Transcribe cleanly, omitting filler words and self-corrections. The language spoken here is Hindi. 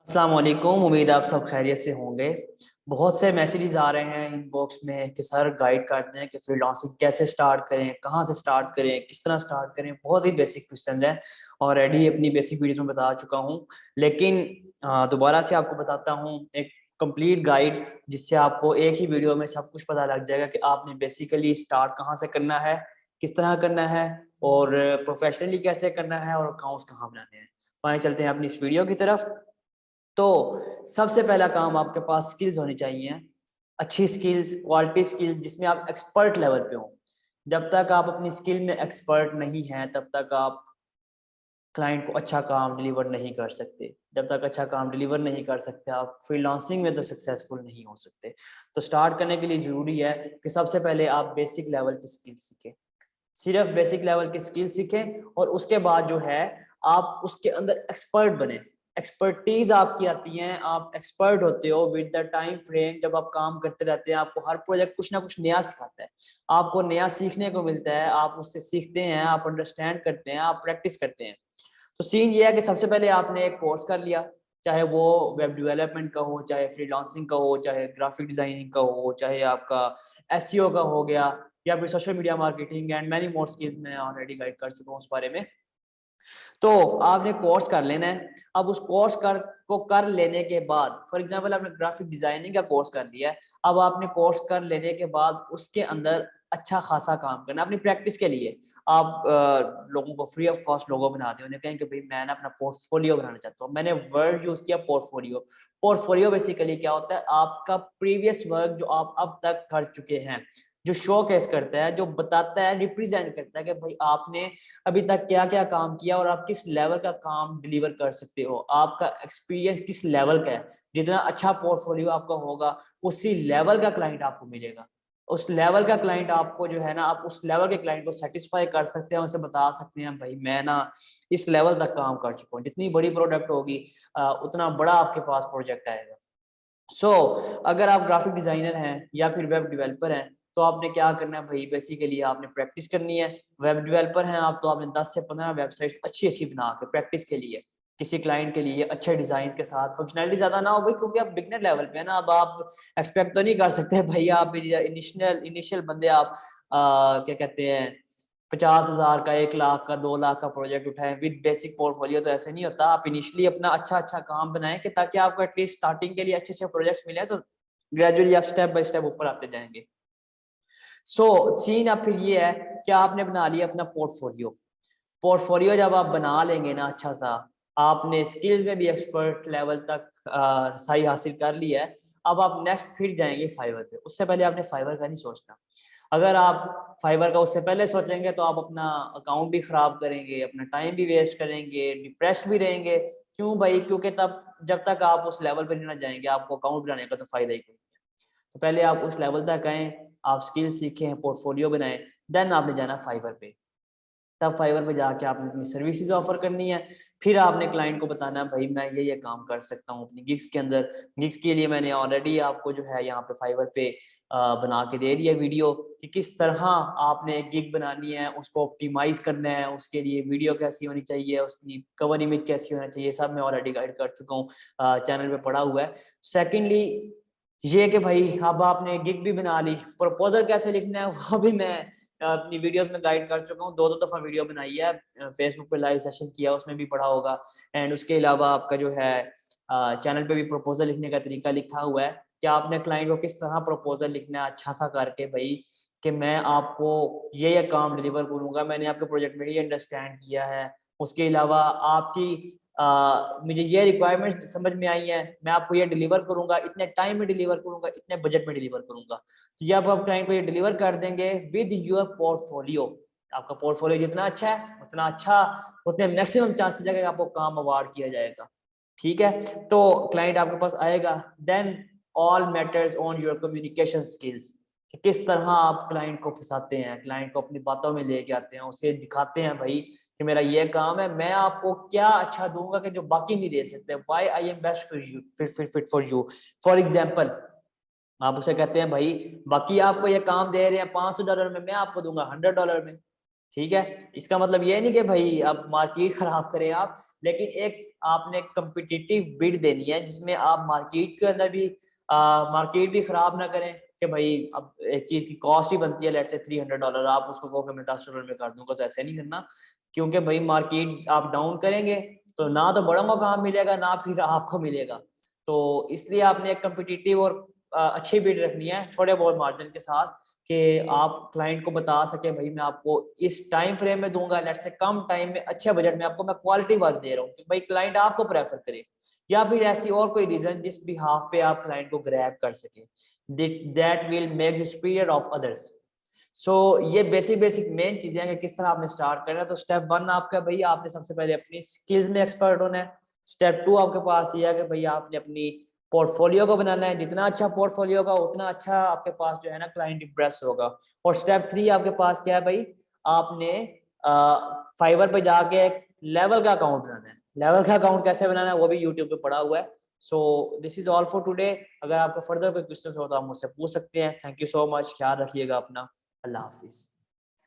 अस्सलाम वालेकुम। उम्मीद आप सब खैरियत से होंगे। बहुत से मैसेजेस आ रहे हैं इनबॉक्स में कि सर गाइड करते हैं कि फ्रीलांसिंग कैसे स्टार्ट करें, कहाँ से स्टार्ट करें, किस तरह स्टार्ट करें। बहुत ही बेसिक क्वेश्चन है। ऑलरेडी अपनी बेसिक वीडियोस में बता चुका हूँ, लेकिन दोबारा से आपको बताता हूँ एक कंप्लीट गाइड, जिससे आपको एक ही वीडियो में सब कुछ पता लग जाएगा कि आपने बेसिकली स्टार्ट कहाँ से करना है, किस तरह करना है और प्रोफेशनली कैसे करना है और अकाउंट्स कहाँ बनाने हैं। तो आइए चलते हैं अपनी इस वीडियो की तरफ। तो सबसे पहला काम, आपके पास स्किल्स होनी चाहिए, अच्छी स्किल्स, क्वालिटी स्किल्स जिसमें आप एक्सपर्ट लेवल पे हो। जब तक आप अपनी स्किल में एक्सपर्ट नहीं हैं तब तक आप क्लाइंट को अच्छा काम डिलीवर नहीं कर सकते। जब तक अच्छा काम डिलीवर नहीं कर सकते आप फ्रीलांसिंग में तो सक्सेसफुल नहीं हो सकते। तो स्टार्ट करने के लिए ज़रूरी है कि सबसे पहले आप बेसिक लेवल की स्किल सीखें। सिर्फ बेसिक लेवल की स्किल सीखें और उसके बाद जो है आप उसके अंदर एक्सपर्ट बने। एक्सपर्टीज आपकी आती है, आप एक्सपर्ट होते हो विद द टाइम फ्रेम। जब आप काम करते रहते हैं आपको हर प्रोजेक्ट कुछ ना कुछ नया सिखाता है, आपको नया सीखने को मिलता है, आप उससे सीखते हैं, आप अंडरस्टैंड करते हैं, आप प्रैक्टिस करते हैं। तो सीन ये है कि सबसे पहले आपने एक कोर्स कर लिया, चाहे वो वेब डेवलपमेंट का हो, चाहे फ्रीलांसिंग का हो, चाहे ग्राफिक डिजाइनिंग का हो, चाहे आपका एसईओ का हो गया, या फिर social media marketing and many more skills मैं ऑलरेडी गाइड कर चुका हूँ उस बारे में। तो आपने कोर्स कर लेना है। अब उस कोर्स कर लेने के बाद, फॉर एग्जांपल आपने ग्राफिक डिजाइनिंग का कोर्स कर लिया है, अब आपने कोर्स कर लेने के बाद उसके अंदर अच्छा खासा काम करना अपनी प्रैक्टिस के लिए। आप लोगों को फ्री ऑफ कॉस्ट लोगो बना दें, उन्हें कहें कि भाई मैं ना अपना पोर्टफोलियो बनाना चाहता हूँ। मैंने वर्ड यूज किया पोर्टफोलियो। पोर्टफोलियो बेसिकली क्या होता है, आपका प्रीवियस वर्क जो आप अब तक कर चुके हैं, जो शोकेस करता है, जो बताता है, रिप्रेजेंट करता है कि भाई आपने अभी तक क्या क्या काम किया और आप किस लेवल का काम डिलीवर कर सकते हो, आपका एक्सपीरियंस किस लेवल का है। जितना अच्छा पोर्टफोलियो आपका होगा उसी लेवल का क्लाइंट आपको मिलेगा। उस लेवल का क्लाइंट आपको जो है ना, आप उस लेवल के क्लाइंट को सेटिस्फाई कर सकते हैं, उसे बता सकते हैं भाई मैं ना इस लेवल तक काम कर चुका हूँ। जितनी बड़ी प्रोडक्ट होगी उतना बड़ा आपके पास प्रोजेक्ट आएगा। सो अगर आप ग्राफिक डिजाइनर हैं या फिर वेब डेवलपर हैं तो आपने क्या करना है भाई, बेसिकली आपने प्रैक्टिस करनी है। वेब डेवलपर हैं आप तो आपने 10 से 15 वेबसाइट्स अच्छी अच्छी बना के प्रैक्टिस के लिए, किसी क्लाइंट के लिए अच्छे डिजाइन के साथ, फंक्शनैलिटी ज्यादा ना हो भाई, क्योंकि आप बिगनर लेवल पे है ना। अब आप एक्सपेक्ट तो नहीं कर सकते भाई आप इनिशियल बंदे आप क्या कहते हैं 50,000 का, 1 लाख का, 2 लाख का प्रोजेक्ट उठाएं विद बेसिक पोर्टफोलियो। तो ऐसे नहीं होता। आप इनिशियली अपना अच्छा अच्छा काम बनाएं कि ताकि आपको एटलीस्ट स्टार्टिंग के लिए अच्छे अच्छे प्रोजेक्ट्स मिले, तो ग्रेजुअली आप स्टेप बाय स्टेप ऊपर आते जाएंगे। सीन अब फिर ये है कि आपने बना लिया अपना पोर्टफोलियो। पोर्टफोलियो जब आप बना लेंगे ना अच्छा सा, आपने स्किल्स में भी एक्सपर्ट लेवल तक सही हासिल कर लिया है, अब आप नेक्स्ट फिर जाएंगे फाइवर पे। उससे पहले आपने फाइवर का नहीं सोचना। अगर आप फाइवर का उससे पहले सोचेंगे तो आप अपना अकाउंट भी खराब करेंगे, अपना टाइम भी वेस्ट करेंगे, डिप्रेस्ड भी रहेंगे। क्यों भाई? क्योंकि तब जब तक आप उस लेवल पर नहीं ना जाएंगे आपको अकाउंट बनाने का तो फायदा ही कोई नहीं है। तो पहले आप उस लेवल तक आए, आप स्किल सीखें, पोर्टफोलियो बनाएं, देन आपने जाना फाइवर पे। तब फाइवर पे जाके आपने अपनी सर्विसेज ऑफर करनी है। फिर आपने क्लाइंट को बताना है भाई मैं ये काम कर सकता हूँ अपनी गिग्स के अंदर। गिग्स के लिए मैंने ऑलरेडी आपको जो है यहाँ पे फाइवर पे बना के दे दिया वीडियो कि किस तरह आपने एक गिग बनानी है, उसको ऑप्टिमाइज करना है, उसके लिए वीडियो कैसी होनी चाहिए, उसकी कवर इमेज कैसी होना चाहिए, सब मैं ऑलरेडी गाइड कर चुका हूँ, चैनल पे पड़ा हुआ है। सेकेंडली ये कि भाई अब आपने गिग भी बना ली, प्रपोजल कैसे लिखना है वो भी मैं अपनी वीडियोस में गाइड कर चुका हूँ। दो दो दफा वीडियो बनाई है, फेसबुक पे लाइव सेशन किया उसमें भी पढ़ा होगा। एंड उसके अलावा आपका जो है चैनल पे भी प्रपोजल लिखने का तरीका लिखा हुआ है कि आपने क्लाइंट को किस तरह प्रपोजल लिखना है अच्छा सा करके भाई, कि मैं आपको ये काम डिलीवर करूंगा, मैंने आपके प्रोजेक्ट में ये अंडरस्टैंड किया है। उसके अलावा आपकी मुझे ये रिक्वायरमेंट समझ में आई है, मैं आपको ये डिलीवर करूंगा, इतने टाइम में डिलीवर करूंगा, इतने बजट में डिलीवर करूंगा। तो ये आप क्लाइंट को ये डिलीवर कर देंगे विद योर पोर्टफोलियो। आपका पोर्टफोलियो जितना अच्छा है उतना अच्छा, उतने मैक्सिमम चांसेस है कि आपको काम अवार्ड किया जाएगा। ठीक है, तो क्लाइंट आपके पास आएगा। Then all matters on your communication skills, कि किस तरह आप क्लाइंट को फंसाते हैं, क्लाइंट को अपनी बातों में लेके आते हैं, उसे दिखाते हैं भाई कि मेरा ये काम है, मैं आपको क्या अच्छा दूंगा कि जो बाकी नहीं दे सकते। Why I am best for you, fit for you. For example आप उसे कहते हैं भाई बाकी आपको ये काम दे रहे हैं $500 में, मैं आपको दूंगा $100 में। ठीक है, इसका मतलब ये नहीं कि भाई आप मार्केट खराब करें। आप लेकिन एक आपने कम्पिटिटिव बिड देनी है जिसमें आप मार्केट के अंदर भी मार्केट भी खराब ना करें कि भाई अब एक चीज की कॉस्ट ही बनती है लेट्स से $300, आप उसको कहो कि मैं $10 में कर दूंगा, तो ऐसे नहीं करना, क्योंकि भाई मार्केट आप डाउन करेंगे तो ना तो बड़ों को काम मिलेगा ना फिर आपको मिलेगा। तो इसलिए आपने एक कम्पिटिटिव और अच्छी बिड रखनी है थोड़े बहुत मार्जिन के साथ, कि आप क्लाइंट को बता सके भाई मैं आपको इस टाइम फ्रेम में दूंगा, लेट्स से कम टाइम में अच्छे बजट में आपको मैं क्वालिटी वर्क दे रहा हूँ कि भाई क्लाइंट आपको प्रेफर करे, या फिर ऐसी और कोई रीजन जिस बिहाफ पे आप क्लाइंट को ग्रैब कर सके, that will make you superior of others. So ये बेसिक मेन चीजें हैं कि किस तरह आपने स्टार्ट करना है। तो स्टेप 1 आपका भाई आपने सबसे पहले अपनी स्किल्स में एक्सपर्ट होना है। स्टेप 2 आपके पास ये है कि भाई आपने अपनी पोर्टफोलियो को बनाना है, जितना अच्छा पोर्टफोलियो होगा उतना अच्छा आपके पास जो है ना क्लाइंट इंप्रेस होगा। और स्टेप 3 आपके पास क्या है भाई, आपने फाइवर पे जाके लेवल का अकाउंट बनाना है। लेवल का अकाउंट कैसे बनाना है वो भी यूट्यूब पे पड़ा हुआ है। So this is all for today. अगर आपको फर्दर कोई क्वेश्चन हो तो आप मुझसे पूछ सकते हैं। थैंक यू सो मच, ख्याल रखिएगा अपना। अल्लाह हाफिज।